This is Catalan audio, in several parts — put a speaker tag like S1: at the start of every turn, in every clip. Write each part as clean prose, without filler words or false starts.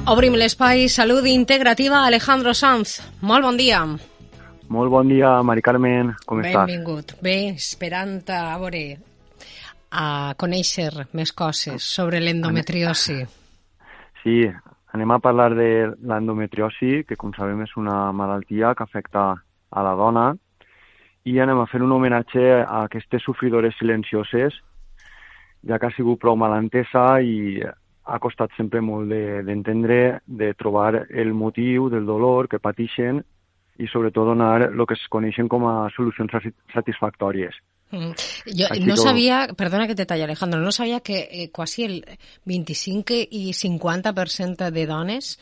S1: Obrim l'espai Salut Integrativa. Alejandro Sanz, molt bon dia.
S2: Molt bon dia, Mari Carmen, com estàs?
S1: Benvingut. Bé, esperant a conèixer més coses sobre l'endometriosi.
S2: Sí, anem a parlar de l'endometriosi, que com sabem és una malaltia que afecta a la dona, i anem a fer un homenatge a aquestes sofridores silencioses, ja que ha sigut prou mal entesa i ha costat sempre molt d'entendre, de trobar el motiu del dolor que pateixen i sobretot donar el que es coneixen com a solucions satisfactòries.
S1: Jo no sabia, perdona que te talli, Alejandro, no sabia que quasi el 25 i 50% de dones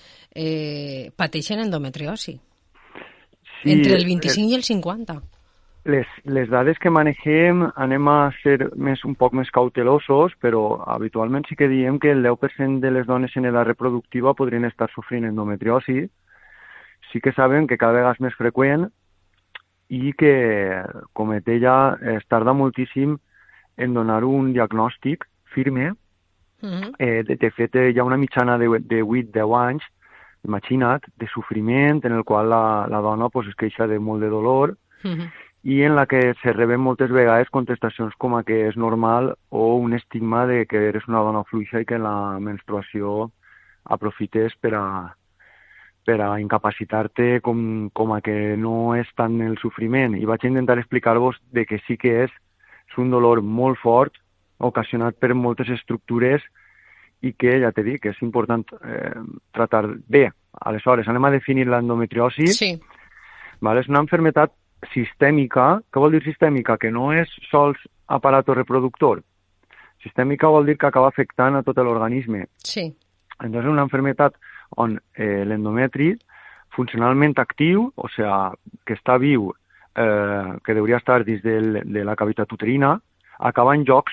S1: pateixen endometriosi. Sí, entre el 25 i el 50.
S2: Les dades que manegem anem a ser un poc més cautelosos, però habitualment sí que diem que el 10% de les dones en edat reproductiva podrien estar sofrint endometriosi. Sí que sabem que cada vegada és més freqüent i que, com et deia, es tarda moltíssim en donar un diagnòstic firme. De fet, hi ha una mitjana de 8-10 anys, imagina't, de sofriment, en el qual la dona es queixa de molt de dolor, i en la que se reben moltes vegades contestacions com a que és normal o un estigma de que eres una dona fluixa i que la menstruació aprofites per a incapacitar-te com a que no és tant el sofriment. I vaig intentar explicar-vos de que sí que és un dolor molt fort, ocasionat per moltes estructures i que, ja t'he dit, que és important tractar bé. Aleshores, anem a definir l'endometriosi.
S1: Sí.
S2: És una malaltia sistèmica. Què vol dir sistèmica? Que no és sols aparato reproductor. Sistèmica vol dir que acaba afectant a tot l'organisme.
S1: Sí.
S2: Entonces, una malaltia on l'endometri, funcionalment actiu, o sigui, que està viu, que hauria estar dins de la cavitat uterina, acaba en llocs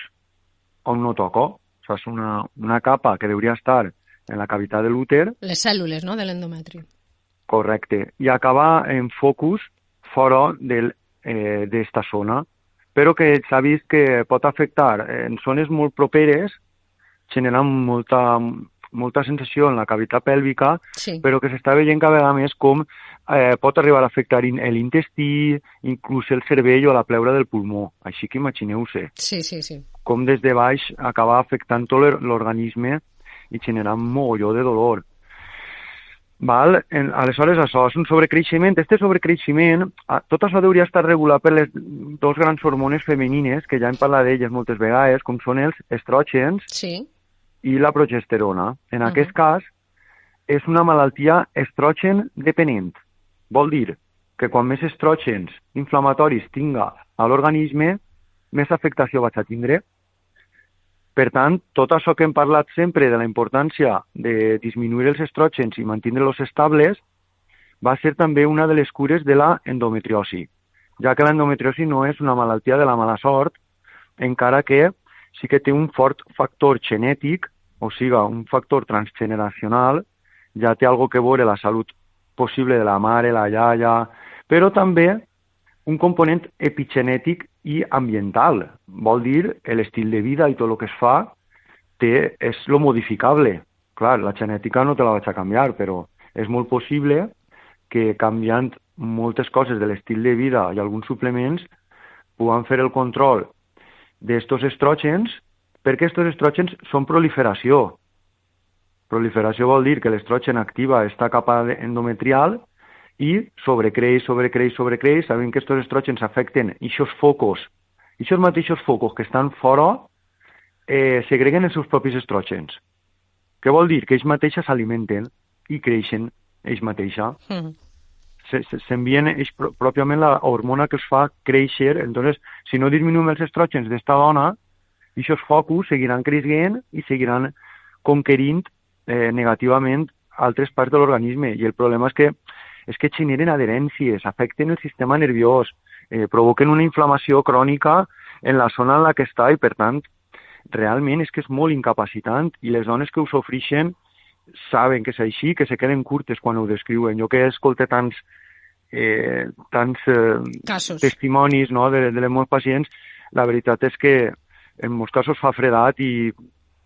S2: on no toca. O sigui, és una capa que hauria estar en la cavitat de l'úter.
S1: Les cèl·lules, no?, de l'endometri.
S2: Correcte. I acaba en focus fora d'esta zona, però que s'ha vist que pot afectar en zones molt properes, generant molta sensació en la cavitat pèlvica,
S1: sí,
S2: però que s'està veient cada vegada més com pot arribar a afectar l'intestí, inclús el cervell o la pleura del pulmó. Així que imagineu-se com des de baix acaba afectant tot l'organisme i generant mogolló de dolor. Aleshores, això és un sobrecreixement. Este sobrecreixement, tot això hauria estar regulat per les dues grans hormones femenines, que ja hem parlat d'elles moltes vegades, com són els estrògens i la progesterona. En aquest cas, és una malaltia estrogen dependent. Vol dir que quan més estrògens inflamatoris tinga a l'organisme, més afectació vaig a tindre. Per tant, tot això que hem parlat sempre de la importància de disminuir els estrògens i mantenir-los estables va ser també una de les cures de la endometriosi, ja que l'endometriosi no és una malaltia de la mala sort, encara que sí que té un fort factor genètic, o sigui, un factor transgeneracional, ja té alguna que veure la salut possible de la mare, la iaia, però també un component epigenètic i ambiental. Vol dir que l'estil de vida i tot el que es fa és lo modificable. Clar, la genètica no te la vaig a canviar, però és molt possible que canviant moltes coses de l'estil de vida i alguns suplements puguem fer el control d'estos estrògens, perquè estos estrògens són proliferació. Proliferació vol dir que l'estrogen activa esta capa endometrial i sobrecreix, sabent que aquests estrògens afecten aquests focus. Aquests mateixos focus que estan fora segreguen els seus propis estrògens. Què vol dir? Que ells mateixos s'alimenten i creixen ells mateixos. S'envien pròpiament la hormona que els fa créixer. Entonces, si no disminuïm els estrògens d'esta dona, aquests focus seguiran creixent i seguiran conquerint negativament altres parts de l'organisme. I el problema és que generen adherències, afecten el sistema nerviós, provoquen una inflamació crònica en la zona en la que està i, per tant, realment és que és molt incapacitant i les dones que ho sofreixen saben que és així, que se queden curtes quan ho descriuen. Jo que escolto tants testimonis de les meus pacients, la veritat és que en molts casos fa fredat i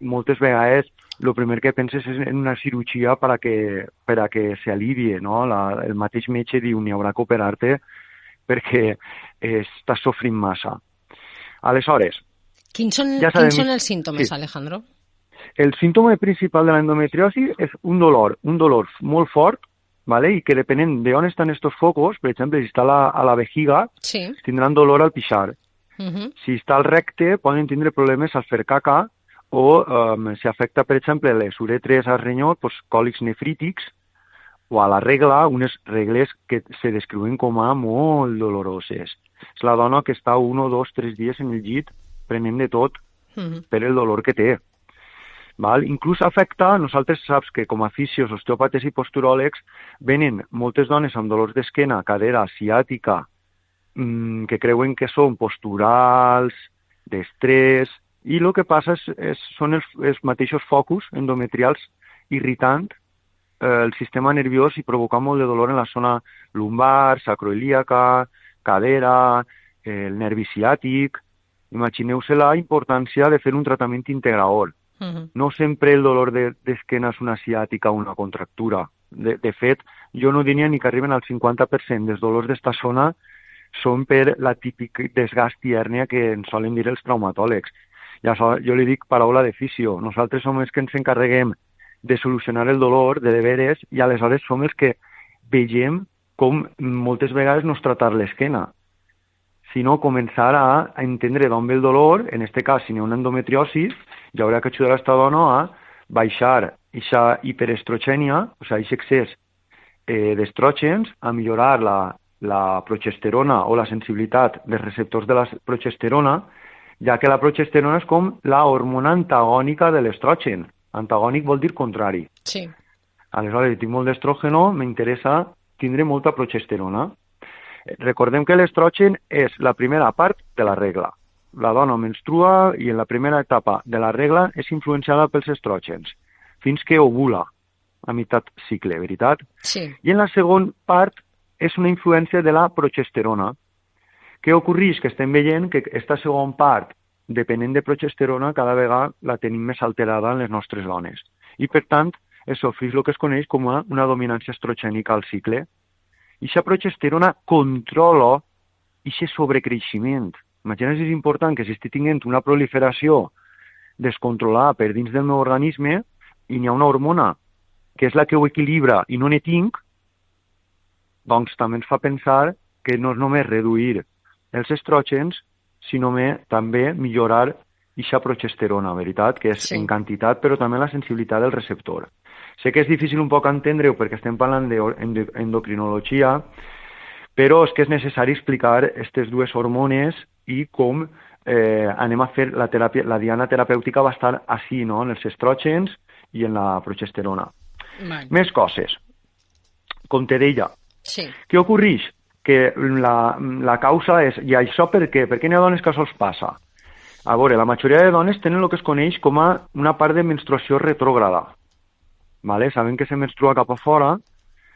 S2: moltes vegades el primer que penses és en una cirurgia per a que s'alivie, no? El mateix metge diu n'hi haurà que operar-te perquè estàs sofrint massa. Aleshores,
S1: quins són els símptomes, sí. Alejandro?
S2: El símptoma principal de l'endometriosi és un dolor molt fort, ¿vale? I que depenent d'on estan estos focos, per exemple, si està a la vejiga, sí, tindran dolor al pixar. Si està al recte, poden tindre problemes al fer caca o si afecta, per exemple, les uretres al renyó, doncs, còlics nefrítics, o a la regla, unes regles que se descriuen com a molt doloroses. És la dona que està 1, 2, 3 dies en el llit prenent de tot per el dolor que té. Val? Inclús afecta, nosaltres saps que com a fisios, osteòpates i posturòlegs venen moltes dones amb dolors d'esquena, cadera, ciàtica, que creuen que són posturals, d'estrès, i el que passa són els mateixos focus endometrials irritant el sistema nerviós i provocar molt de dolor en la zona lumbar, sacroilíaca, cadera, el nervi ciàtic. Imagineu-se la importància de fer un tractament integrador. No sempre el dolor d'esquena és una ciàtica o una contractura. De fet, jo no diria ni que arriben al 50% dels dolors d'esta zona són per la típica desgast i hèrnia que ens solen dir els traumatòlegs. Jo li dic paraula de fisio. Nosaltres som els que ens encarreguem de solucionar el dolor de veres i aleshores som els que veiem com moltes vegades no es tractar l'esquena, sinó començar a entendre d'on ve el dolor. En aquest cas, si n'hi ha una endometriosi, hi haurà que ajudar aquesta dona a baixar aquesta hiperestrogènia, o sigui, aquest excés d'estrògens, a millorar la progesterona o la sensibilitat dels receptors de la progesterona, ja que la progesterona és com la hormona antagònica de l'estrogen. Antagònic vol dir contrari.
S1: Sí.
S2: Aleshores, si tinc molt d'estrògeno, m'interessa tindre molta progesterona. Recordem que l'estrogen és la primera part de la regla. La dona menstrua i en la primera etapa de la regla és influenciada pels estrògens, fins que ovula a meitat cicle, veritat?
S1: Sí.
S2: I en la segona part és una influència de la progesterona. Què ocorreix? Que estem veient que aquesta segona part, depenent de progesterona, cada vegada la tenim més alterada en les nostres dones. I, per tant, es sofreix el que es coneix com una dominància estrogènica al cicle. I aquesta progesterona controla aquest sobrecreixement. Imagina't si és important que si estic tenint una proliferació descontrolada per dins del meu organisme i n'hi ha una hormona que és la que ho equilibra i no n'hi tinc, doncs també ens fa pensar que no és només reduir els estrògens, sinó també millorar aquesta progesterona, veritat? Que és en quantitat, però també la sensibilitat del receptor. Sé que és difícil un poc entendre-ho perquè estem parlant d'endocrinologia, però és que és necessari explicar aquestes dues hormones i com anem a fer la diana terapèutica va estar així, no? En els estrògens i en la progesterona. Més coses. Com te deia, què ocorreix? Que la causa és, i això per què? Per què n'hi ha dones que això els passa? A veure, la majoria de dones tenen el que es coneix com a una part de menstruació retrògrada. Vale? Sabem que se menstrua cap a fora,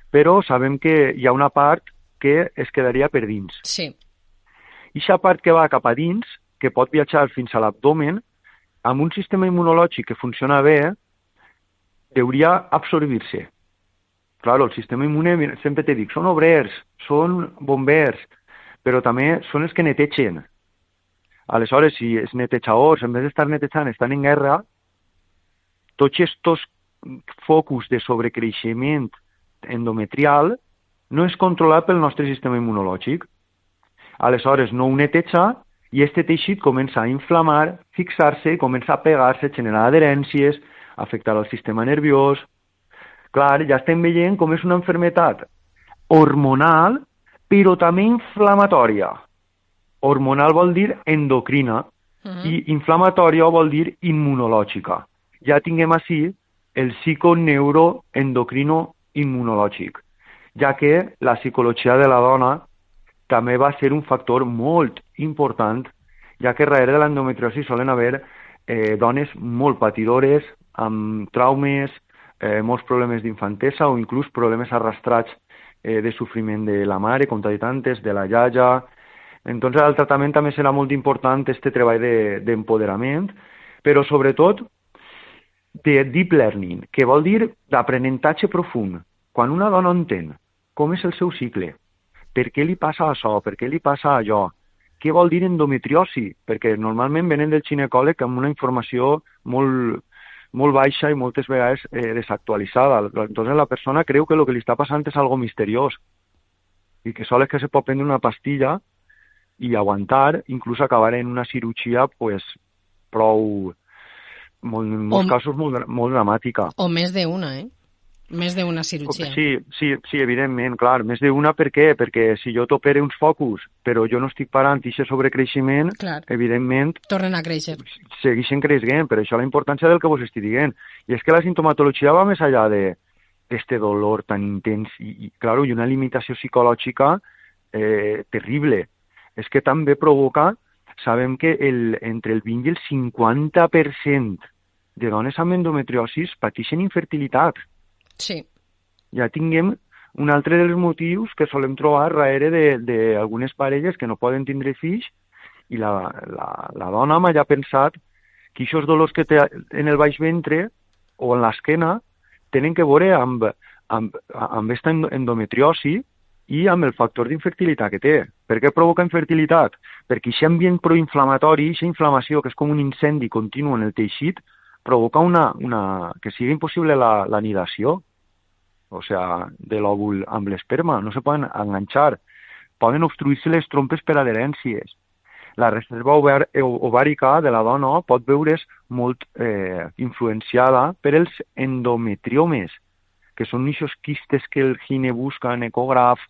S2: però sabem que hi ha una part que es quedaria per dins.
S1: Sí.
S2: I aquesta part que va cap a dins, que pot viatjar fins a l'abdomen, amb un sistema immunològic que funciona bé, hauria absorbir-se. Claro, el sistema immune, sempre te dic, són obrers, són bombers, però també són els que netegen. Aleshores, si els netejadors, en vez d'estar netejant, estan en guerra, tots aquests focus de sobrecreixement endometrial no és controlat pel nostre sistema immunològic. Aleshores, no ho neteja i aquest teixit comença a inflamar, fixar-se, comença a pegar-se, generar adherències, afectar el sistema nerviós. Clar, ja estem veient com és una malaltia hormonal, però també inflamatòria. Hormonal vol dir endocrina i inflamatòria vol dir immunològica. Ja tinguem així el psiconeuroendocrino-immunològic, ja que la psicologia de la dona també va ser un factor molt important, ja que darrere de l'endometriosi solen haver dones molt patidores, amb traumes, molts problemes d'infantesa o inclús problemes arrastrats de sofriment de la mare, com t'he dit antes, de la iaia. Entonces, el tractament també serà molt important, este treball d'empoderament, però sobretot de deep learning, que vol dir d'aprenentatge profund. Quan una dona entén com és el seu cicle, per què li passa això, per què li passa allò, què vol dir endometriosi, perquè normalment venen del ginecòleg amb una informació molt baixa i moltes vegades desactualitzada. Entonces la persona creu que el que li està passant és algo misteriós i que sol és que se pot prendre una pastilla i aguantar, inclús acabar en una cirurgia pues, prou, en molts casos molt dramàtica.
S1: O més d'una, Més d'una cirurgia.
S2: Sí, evidentment, clar. Més d'una per què? Perquè si jo t'opere uns focus, però jo no estic parant aquest sobrecreixement,
S1: clar,
S2: evidentment...
S1: tornen a créixer.
S2: Segueixen creixent, per això la importància del que vos estic dient. I és que la sintomatologia va més enllà d'este dolor tan intens i una limitació psicològica terrible. És que també provoca, sabem que entre el 20 i el 50% de dones amb endometriosis pateixen infertilitat.
S1: Sí.
S2: Ja tinguem un altre dels motius que solem trobar darrere d'algunes parelles que no poden tindre fills i la dona m'ha ja pensat que aquests dolors que té en el baix ventre o en l'esquena tenen que veure amb aquesta endometriosi i amb el factor d'infertilitat que té. Per què provoca infertilitat? Perquè aquest ambient proinflamatori, aquesta inflamació que és com un incendi continu en el teixit, provoca que sigui impossible l'anidació, o sigui, de l'òvul amb l'esperma. No se poden enganxar. Poden obstruir-se les trompes per adherències. La reserva ovàrica de la dona pot veure's molt influenciada per els endometriomes, que són aquests quistes que el gine busca en ecògraf,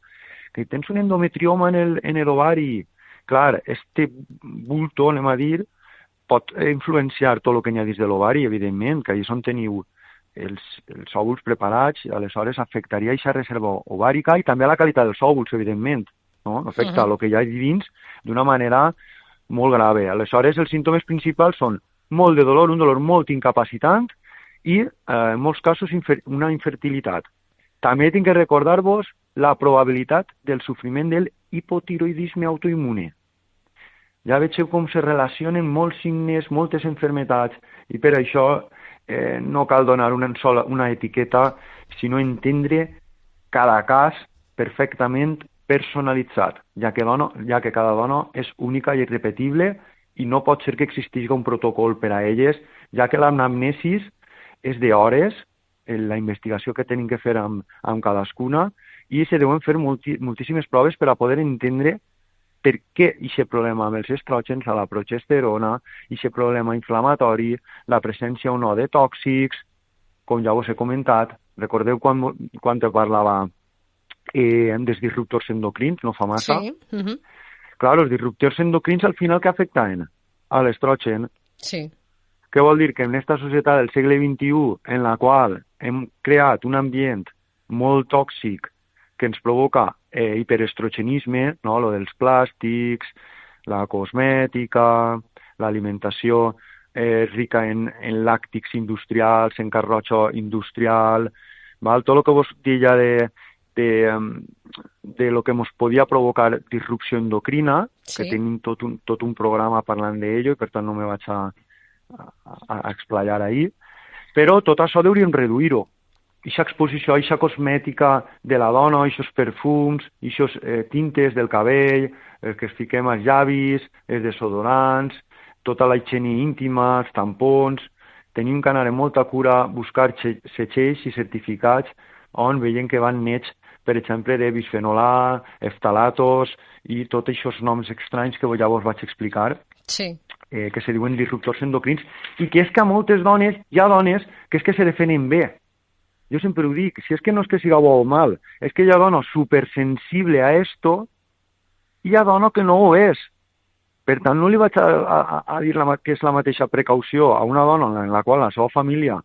S2: que tens un endometrioma en l'ovari. Clar, este bulto, anem a dir, pot influenciar tot el que hi ha dins de l'ovari, evidentment, que allà és on teniu els òvuls preparats, i aleshores afectaria aquesta reserva ovàrica i també a la qualitat dels òvuls, evidentment, no? Afecta el que hi ha dins d'una manera molt grave. Aleshores, els símptomes principals són molt de dolor, un dolor molt incapacitant i, en molts casos, una infertilitat. També tinc que recordar-vos la probabilitat del sofriment del hipotiroidisme autoimmune. Ja veieu com se relacionen molts signes, moltes malalties, i per això no cal donar una etiqueta, sinó entendre cada cas perfectament personalitzat, ja que cada dona és única i irrepetible i no pot ser que existeixi un protocol per a elles, ja que l'anamnesis és d'hores, la investigació que tenim que fer amb cadascuna, i se deuen fer moltíssimes proves per a poder entendre per què aquest problema amb els estrògens, a la progesterona, aquest problema inflamatori, la presència o no de tòxics, com ja us he comentat. Recordeu quan te parlava dels disruptors endocrins, no fa massa?
S1: Sí.
S2: Clar, els disruptors endocrins al final què afecten? A l'estrogen.
S1: Sí.
S2: Què vol dir? Que en aquesta societat del segle XXI, en la qual hem creat un ambient molt tòxic que ens provoca hiperestrogenisme, no? Lo dels plàstics, la cosmètica, l'alimentació rica en làctics industrials, en carrotxo industrial, val? Tot el que vos deia de lo que ens podia provocar disrupció endocrina, sí, que tenim tot un programa parlant d'ello i per tant no me vaig a explayar ahir, però tot això hauríem reduir-ho. Aquesta exposició, aquesta cosmètica de la dona, aquests perfums, aquestes tintes del cabell, el que es fiquem als llavis, els desodorants, tota la higiene íntima, els tampons. Tenim que anar amb molta cura, buscar setxells i certificats on veiem que van nets, per exemple, de bisfenol A, eftalatos i tots aquests noms estranys que ja vos vaig explicar.
S1: Sí.
S2: Que se diuen disruptors endocrins, i que és que a moltes dones, hi ha dones que és que se defenen bé. Jo sempre ho dic, si és que no és que siga bo o mal, és que hi ha dona supersensible a esto i hi ha dona que no ho és. Per tant, no li vaig a dir que és la mateixa precaució a una dona en la qual la seva família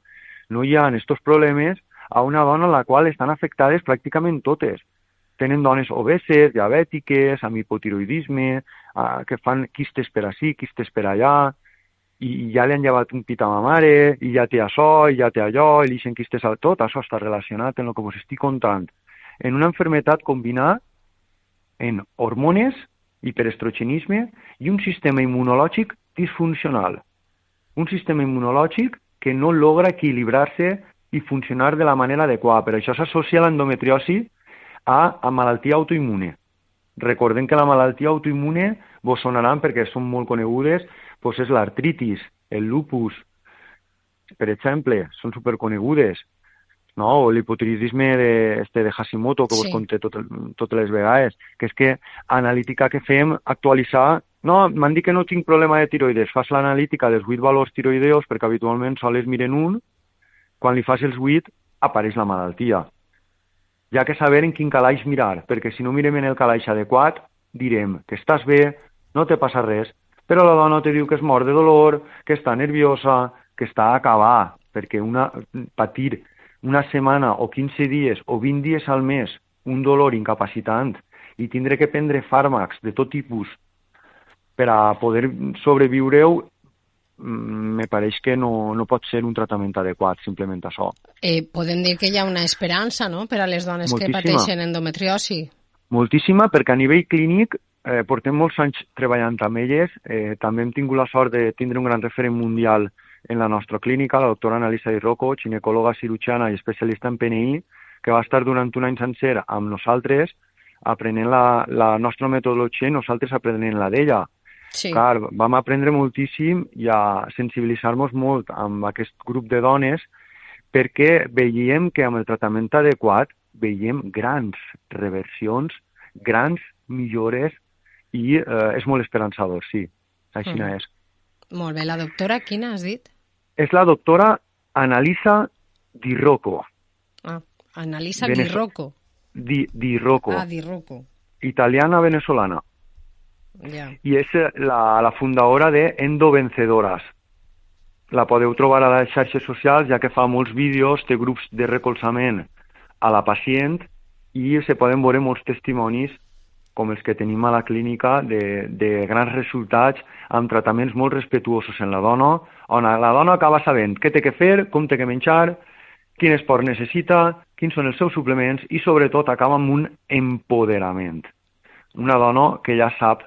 S2: no hi ha aquests problemes, a una dona en la qual estan afectades pràcticament totes. Tenen dones obeses, diabètiques, amb hipotiroidisme, que fan quistes per ací, quistes per allà, i ja li han llevat un pit a ma mare, i ja té això, i ja té allò, i li deixen quistes a tot. Això està relacionat amb el que vos estic contant. En una malaltia combinada en hormones, hiperestrogenisme i un sistema immunològic disfuncional. Un sistema immunològic que no logra equilibrar-se i funcionar de la manera adequada. Per això s'associa l'endometriosi a malaltia autoimmune. Recordem que la malaltia autoimmune vos sonaran perquè són molt conegudes, doncs és l'artritis, el lupus, per exemple, són superconegudes, no? O l'hipotiroidisme de Hashimoto, que vos conté totes les vegades, que és que analítica que fem, actualitzar, no, m'han dit que no tinc problema de tiroides, fas l'analítica dels 8 valors tiroideus, perquè habitualment sols miren un, quan li fas els 8 apareix la malaltia. Hi ha que saber en quin calaix mirar, perquè si no mirem en el calaix adequat, direm que estàs bé, no te passa res, però la dona te diu que es mor de dolor, que està nerviosa, que està a acabar, perquè patir una setmana o 15 dies o 20 dies al mes un dolor incapacitant i tindre que prendre fàrmacs de tot tipus per a poder sobreviure-ho, me pareix que no pot ser un tractament adequat, simplement això.
S1: Podem dir que hi ha una esperança, no?, per a les dones
S2: Moltíssima.
S1: Que pateixen endometriosi.
S2: Moltíssima, perquè a nivell clínic portem molts anys treballant amb elles. També hem tingut la sort de tindre un gran referent mundial en la nostra clínica, la doctora Annalisa Di Rocco, ginecòloga cirurgiana i especialista en PNI, que va estar durant un any sencer amb nosaltres aprenent la nostra metodologia i nosaltres aprenent la d'ella.
S1: Sí.
S2: Clar, vam aprendre moltíssim i a sensibilitzar-nos molt amb aquest grup de dones perquè veiem que amb el tractament adequat veiem grans reversions, grans millores i és molt esperançador, sí. Així és.
S1: Molt bé. La doctora, quina has dit?
S2: És la doctora Annalisa Di Rocco.
S1: Annalisa Di Rocco.
S2: Di Rocco.
S1: Di Rocco.
S2: Italiana venezolana.
S1: Yeah.
S2: I és la fundadora de Endovencedoras. La podeu trobar a les xarxes socials, ja que fa molts vídeos, té grups de recolzament a la pacient i se poden veure molts testimonis com els que tenim a la clínica de grans resultats amb tractaments molt respectuosos en la dona, on la dona acaba sabent què té que fer, com té que menjar, quin esport necessita, quins són els seus suplements i sobretot acaba amb un empoderament. Una dona que ja sap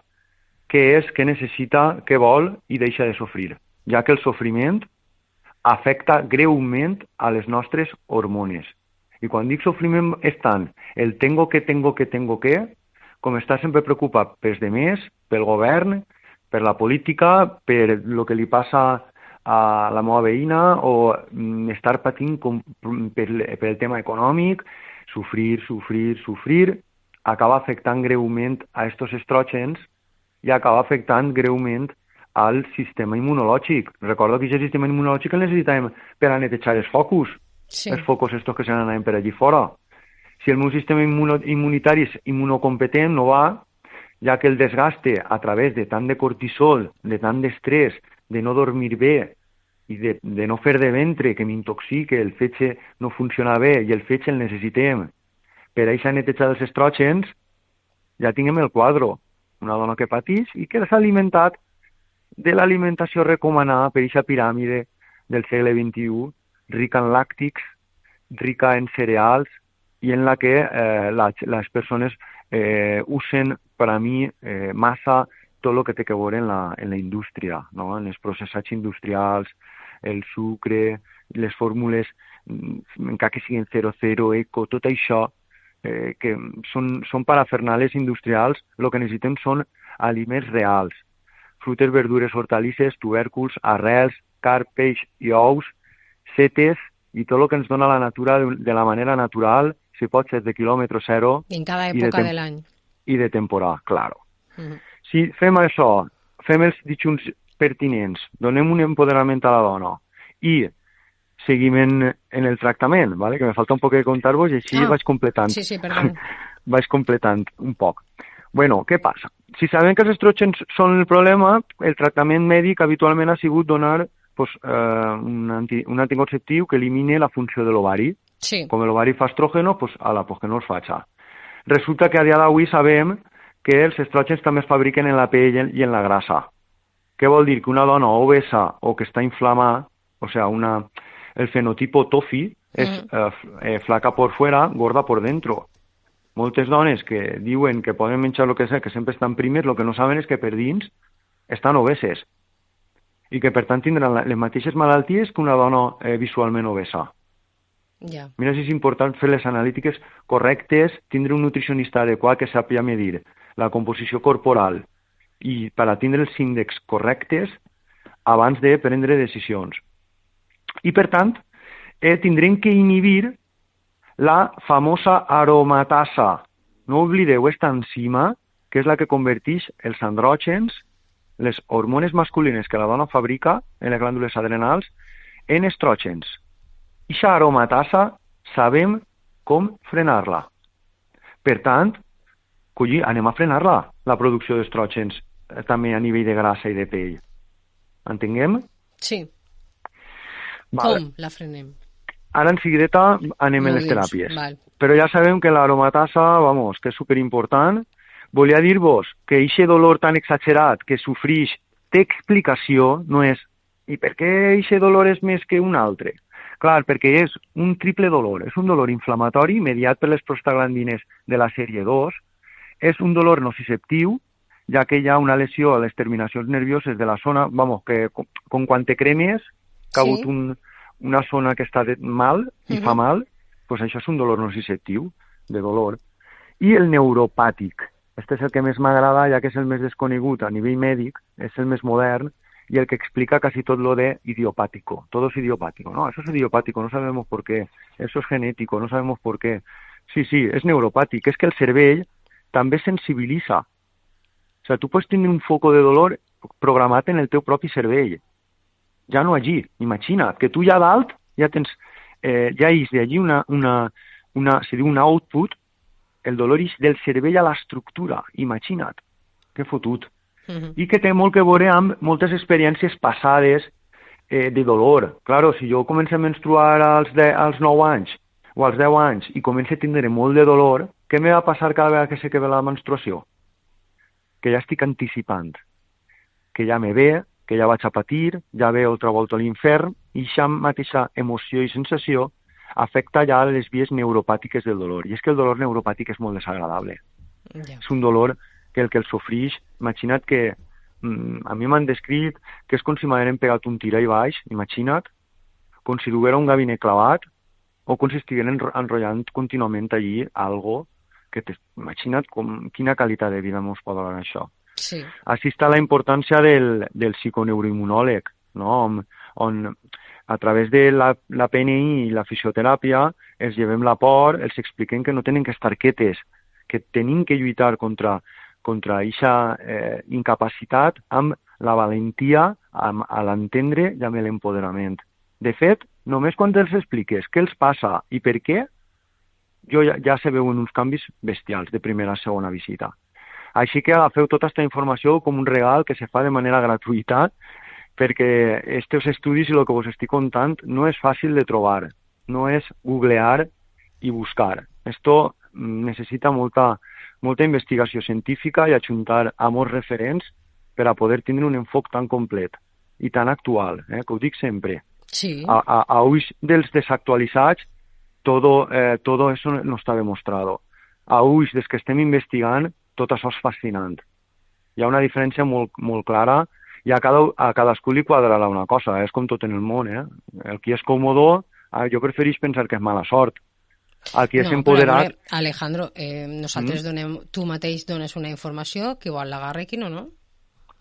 S2: què és, què necessita, què vol i deixa de sofrir, ja que el sofriment afecta greument a les nostres hormones. I quan dic sofriment és tant el tengo que, com està sempre preocupat pels demés, pel govern, per la política, per el que li passa a la meva veïna o estar patint per el tema econòmic, sofrir, acaba afectant greument a estos estrògens i acaba afectant greument al sistema immunològic. Recordo que aquest sistema immunològic el necessitàvem per a netejar els focus, els focus estos que se n'anaven per allí fora. Si el meu sistema immunitari és immunocompetent, no va, ja que el desgaste a través de tant de cortisol, de tant d'estrès, de no dormir bé i de no fer de ventre, que m'intoxique, el fetge no funciona bé i el fetge el necessitem per a aquesta netejar dels estrògens, ja tinguem el quadre. Una dona que pateix i que s'ha alimentat de l'alimentació recomanada per aquesta piràmide del segle XXI, rica en làctics, rica en cereals i en la que les persones usen, per a mi, massa tot el que té que veure en la indústria, no? En els processats industrials, el sucre, les fórmules, encara que siguin 0,0, eco, tot això, que són parafernales industrials, el que necessitem són aliments reals. Frutes, verdures, hortalisses, tubèrculs, arrels, carn, peix i ous, setes i tot el que ens dona la natura de la manera natural, si pot ser de quilòmetre zero.
S1: I en cada època de l'any.
S2: I de temporada, claro. Si fem això, fem els ditxuns pertinents, donem un empoderament a la dona i seguim en el tractament, ¿vale? Que me falta un poc de contar-vos i així vaig completant.
S1: Sí, perdó.
S2: Vaig completant un poc. Bueno, què passa? Si sabem que els estrògens són el problema, el tractament mèdic habitualment ha sigut donar un anticonceptiu que elimine la funció de l'ovari.
S1: Sí.
S2: Com l'ovari fa estrògeno, pues que no els faci. Resulta que a dia d'avui sabem que els estrògens també es fabriquen en la pell i en la grassa. Què vol dir? Que una dona obesa o que està inflamada, o sea, el fenotipo TOFI és flaca por fuera, gorda por dentro. Moltes dones que diuen que poden menjar el que sea, que sempre estan primes, el que no saben és que per dins estan obeses. i que per tant tindran les mateixes malalties que una dona visualment obesa.
S1: Ja.
S2: Mira si és important fer les analítiques correctes, tindre un nutricionista adequat que sàpiga medir la composició corporal i per a tindre els índexs correctes abans de prendre decisions. I, per tant, tindrem que inhibir la famosa aromatasa. No oblideu esta enzima, que és la que converteix els andrògens, les hormones masculines que la dona fabrica en les glàndules adrenals, en estrògens. I aquesta aromatasa sabem com frenar-la. Per tant, anem a frenar-la, la producció d'estrògens, també a nivell de grassa i de pell. Entenguem?
S1: Sí. Com la frenem?
S2: Ara en seguideta anem a les teràpies. Però ja sabem que l'aromatasa, que és superimportant. Volia dir-vos que aquest dolor tan exagerat que sofrix té explicació, no és i per què aquest dolor és més que un altre? Clar, perquè és un triple dolor. És un dolor inflamatori mediat per les prostaglandines de la sèrie 2, és un dolor nociceptiu, ja que hi ha una lesió a les terminacions nervioses de la zona, que com quan te cremes, que ha hagut una zona que està mal i fa mal, doncs això és un dolor nociceptiu, de dolor. I el neuropàtic. Este és el que més m'agrada, ja que és el més desconegut a nivell mèdic, és el més modern, y el que explica casi todo lo de idiopático. Todo es idiopático. No, eso es idiopático, no sabemos por qué. Eso es genético, no sabemos por qué. Sí, és neuropàtic. És que el cervell també sensibilitza. O sigui, tu pots tenir un foco de dolor programat en el teu propi cervell. Ja no allí. Imagina't que tu ja dalt ja tens, ja és d'allí se diu un output, el dolor és del cervell a l'estructura. Imagina't. Que fotut. I que té molt que veure amb moltes experiències passades de dolor. Claro, si jo començo a menstruar als 9 anys o als 10 anys i començo a tindre molt de dolor, què me va passar cada vegada que sé que ve la menstruació? Que ja estic anticipant, que ja me ve, que ja vaig a patir, ja ve altra volta a l'infern, i aquesta mateixa emoció i sensació afecta ja les vies neuropàtiques del dolor. I és que el dolor neuropàtic és molt desagradable. És un dolor que el sofrix, imagina't que a mi m'han descrit que és com si m'hagueren pegat un tir ahí baix, imagina't, com si duguera un gabinet clavat o com si estigueren enrotllant contínuament allí algo que imagina't quina qualitat de vida ens pot donar això.
S1: Sí.
S2: Així està la importància del psiconeuroimmunòleg, no? on a través de la PNI i la fisioteràpia els llevem la por, els expliquem que no tenen que estar quietes, que tenim que lluitar contra aquesta incapacitat amb la valentia, amb l'entendre i amb l'empoderament. De fet, només quan els expliques què els passa i per què, ja se veuen uns canvis bestials de primera a segona visita. Així que agafeu tota aquesta informació com un regal que se fa de manera gratuïta, perquè aquests estudis i el que vos estic contant no és fàcil de trobar, no és googlear i buscar. Esto necessita molta investigació científica i ajuntar a molts referents per a poder tindre un enfoc tan complet i tan actual, que ho dic sempre.
S1: Sí.
S2: A ulls dels desactualitzats, todo eso no està demostrado. A ulls dels que estem investigant, tot això és fascinant. Hi ha una diferència molt, molt clara i a cadascú li quadrarà una cosa, és com tot en el món. El qui és còmodo, jo preferís pensar que és mala sort. El qui és empoderat...
S1: Però, Alejandro, nosaltres tu mateix dones una informació que igual l'agarra i qui no, no?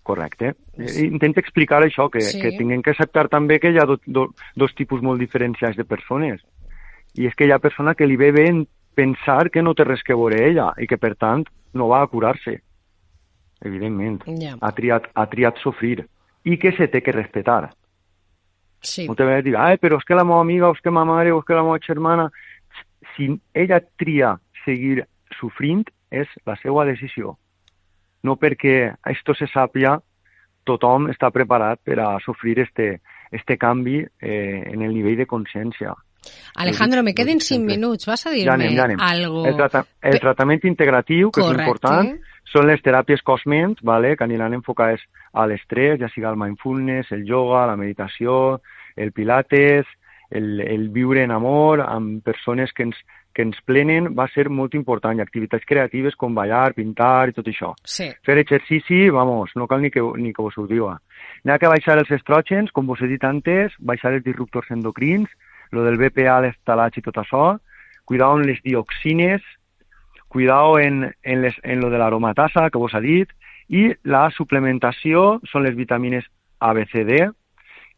S2: Correcte. Intento explicar això, que tinguem que acceptar també que hi ha dos tipus molt diferenciats de persones. I és que hi ha persona que li ve bé pensar que no té res que veure ella i que, per tant, no va a curar-se. Evidentment.
S1: Yeah.
S2: Ha triat sofrir. I que se té que respetar.
S1: Sí.
S2: No te vas a dir, però és que la meva amiga, o és que la meva mare, o és que la meva germana... Si ella tria seguir sofrint, és la seva decisió. No perquè esto se sàpia, tothom està preparat per a sofrir este canvi en el nivell de consciència.
S1: Alejandro, me queden 5 minuts. Vas a dir-me algo...
S2: El tractament integratiu, que és important, són les teràpies cosment, que aniran enfocades a l'estrès, ja sigui el mindfulness, el yoga, la meditació, el pilates, el viure en amor amb persones que que ens plenen va ser molt important, i activitats creatives com ballar, pintar i tot això.
S1: Sí.
S2: Fer exercici, vamos, no cal ni que vos ho diga. N'hi ha que baixar els estrògens, com vos he dit antes, baixar els disruptors endocrins, lo del BPA, les talats i tot això, cuidao en les dioxines, cuidao en lo de l'aromatasa, que vos ha dit, i la suplementació són les vitamines A, B, C, D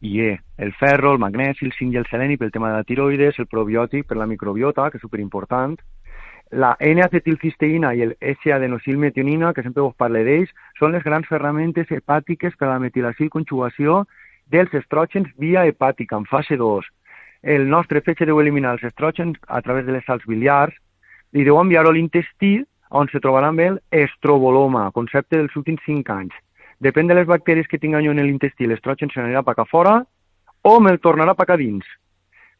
S2: i E, el ferro, el magnesi, el zinc i el seleni pel tema de la tiroides, el probiòtic per la microbiota, que és superimportant, la N-acetilcisteïna i el S-adenosilmetionina, que sempre vos parlo d'ells, són les grans ferramentes hepàtiques per a la metilació i conjugació dels estrògens via hepàtica, en fase 2. El nostre fetge deu eliminar els estrògens a través de les sals biliars i deu enviar-ho a l'intestí, on se trobarà amb el estroboloma, concepte dels últims 5 anys. Depèn de les bacteris que tinga jo en l'intestí, l'estrògen se n'anirà per acá fora o me'l tornarà per acá dins.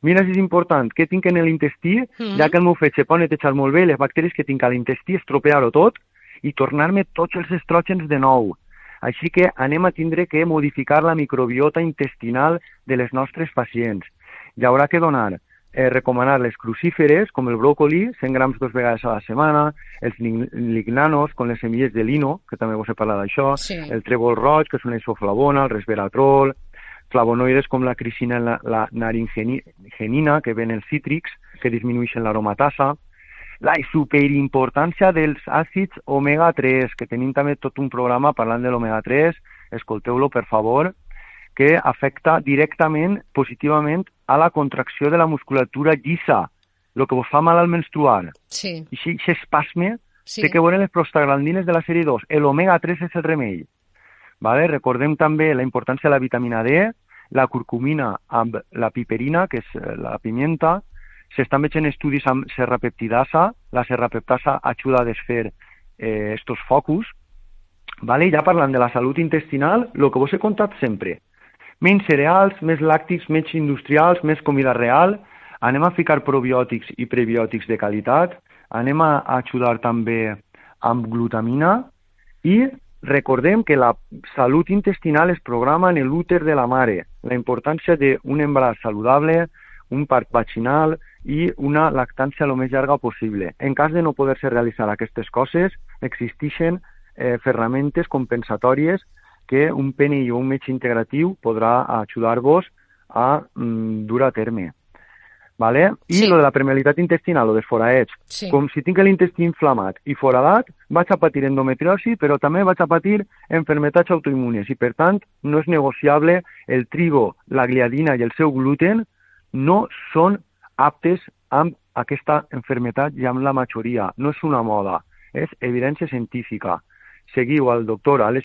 S2: Mira si és important, què tinc en l'intestí, ja que el meu fetge pot netejar molt bé, les bacteris que tinc a l'intestí, estropear-ho tot i tornar-me tots els estrògens de nou. Així que anem a tindre que modificar la microbiota intestinal de les nostres pacients. Hi haurà que recomanar les crucíferes, com el bròcoli, 100 grams 2 vegades a la setmana, els lignanos, com les semilles de lino, que també vos he parlat d'això, sí. El trèvol roig, que és una isoflavona, el resveratrol, flavonoides com la crisina i la naringenina, que ven els cítrics, que disminueixen l'aromatasa, la superimportància dels àcids omega-3, que tenim també tot un programa parlant de l'omega-3, escolteu-lo, per favor, que afecta directament, positivament, a la contracció de la musculatura llisa, el que vos fa mal al menstruar.
S1: Sí.
S2: I si espasme, sí. Té que veure les prostaglandines de la sèrie 2. L'omega-3 és el remei. Vale? Recordem també la importància de la vitamina D, la curcumina amb la piperina, que és la pimienta. S'estan veient estudis amb serrapeptidasa. La serrapeptasa ajuda a desfer estos focus. Vale? I ja parlant de la salut intestinal, el que vos he contat sempre. Menys cereals, més làctics, menys industrials, més comida real. Anem a ficar probiòtics i prebiòtics de qualitat. Anem a ajudar també amb glutamina. I recordem que la salut intestinal es programa en l'úter de la mare. La importància d'un embaràs saludable, un part vaginal i una lactància el més llarga possible. En cas de no poder-se realitzar aquestes coses, existeixen ferramentes compensatòries que un PNI o un metge integratiu podrà ajudar-vos a dur a terme. Vale? I lo de la permeabilitat intestinal, lo dels foraets. Sí. Com si tinc l'intestí inflamat i foradat, vaig a patir endometriosi, però també vaig a patir enfermetats autoimmunes i, per tant, no és negociable el trigo, la gliadina i el seu gluten no són aptes amb aquesta enfermetat i amb la majoria. No és una moda, és evidència científica. Seguiu al doctor Àlex